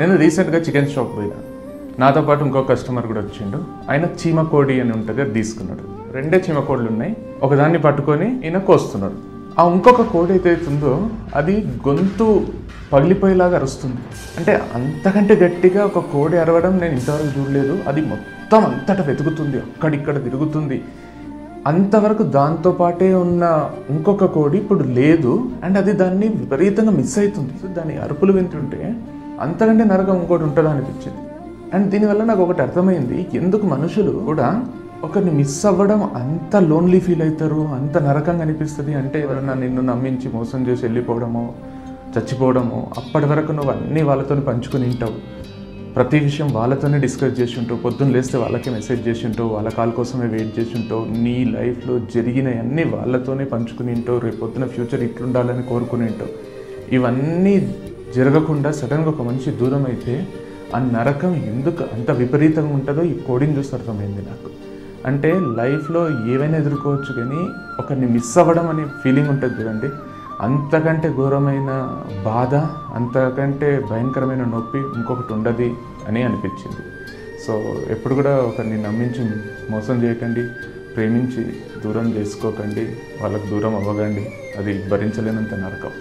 నేను రీసెంట్గా chicken shop పోయినా, నాతో పాటు ఇంకో కస్టమర్ కూడా వచ్చిండు. ఆయన చీమ కోడి అని ఉంటుంది, అది తీసుకున్నాడు. 2 చీమ కోళ్ళు ఉన్నాయి, ఒకదాన్ని పట్టుకొని ఈయన కోస్తున్నాడు. ఆ ఇంకొక కోడి అయితే ఉందో అది గొంతు పగిలిపోయేలాగా అరుస్తుంది. అంటే అంతకంటే గట్టిగా ఒక కోడి అరవడం నేను ఇంతవరకు చూడలేదు. అది మొత్తం అంతటా వెతుకుతుంది, అక్కడిక్కడ తిరుగుతుంది. అంతవరకు దాంతో పాటే ఉన్న ఇంకొక కోడి ఇప్పుడు లేదు, అండ్ అది దాన్ని విపరీతంగా మిస్ అవుతుంది. సో దాని అరుపులు వింటుంటే అంతకంటే నరకం ఇంకోటి ఉంటుందా అనిపించింది. అండ్ దీనివల్ల నాకు ఒకటి అర్థమైంది, ఎందుకు మనుషులు కూడా ఒకరిని మిస్ అవ్వడం అంత లోన్లీ ఫీల్ అవుతారు, అంత నరకంగా అనిపిస్తుంది. అంటే ఎవరన్నా నిన్ను నమ్మించి మోసం చేసి వెళ్ళిపోవడమో, చచ్చిపోవడమో, అప్పటి వరకు నువ్వు అన్నీ వాళ్ళతో పంచుకుని ఉంటావు, ప్రతి విషయం వాళ్ళతోనే డిస్కస్ చేసి ఉంటావు, పొద్దున్న లేస్తే వాళ్ళకే మెసేజ్ చేసి ఉంటావు, వాళ్ళ కాల్ కోసమే వెయిట్ చేసి ఉంటావు, నీ లైఫ్లో జరిగినవన్నీ వాళ్ళతోనే పంచుకుని ఉంటావు, రేపు పొద్దున ఫ్యూచర్ ఇట్లుండాలని కోరుకుని ఉంటావు. ఇవన్నీ జరగకుండా సడన్గా ఒక మనిషి దూరం అయితే ఆ నరకం ఎందుకు అంత విపరీతంగా ఉంటుందో ఈ కోడిని చూసి అర్థమైంది నాకు. అంటే లైఫ్లో ఏవైనా ఎదుర్కోవచ్చు, కానీ ఒకరిని మిస్ అవ్వడం అనే ఫీలింగ్ ఉంటుంది చూడండి, అంతకంటే ఘోరమైన బాధ, అంతకంటే భయంకరమైన నొప్పి ఇంకొకటి ఉండదు అని అనిపించింది. సో ఎప్పుడు కూడా ఒకరిని నమ్మించి మోసం చేయకండి, ప్రేమించి దూరం చేసుకోకండి, వాళ్ళకు దూరం అవ్వకండి, అది భరించలేనంత నరకం.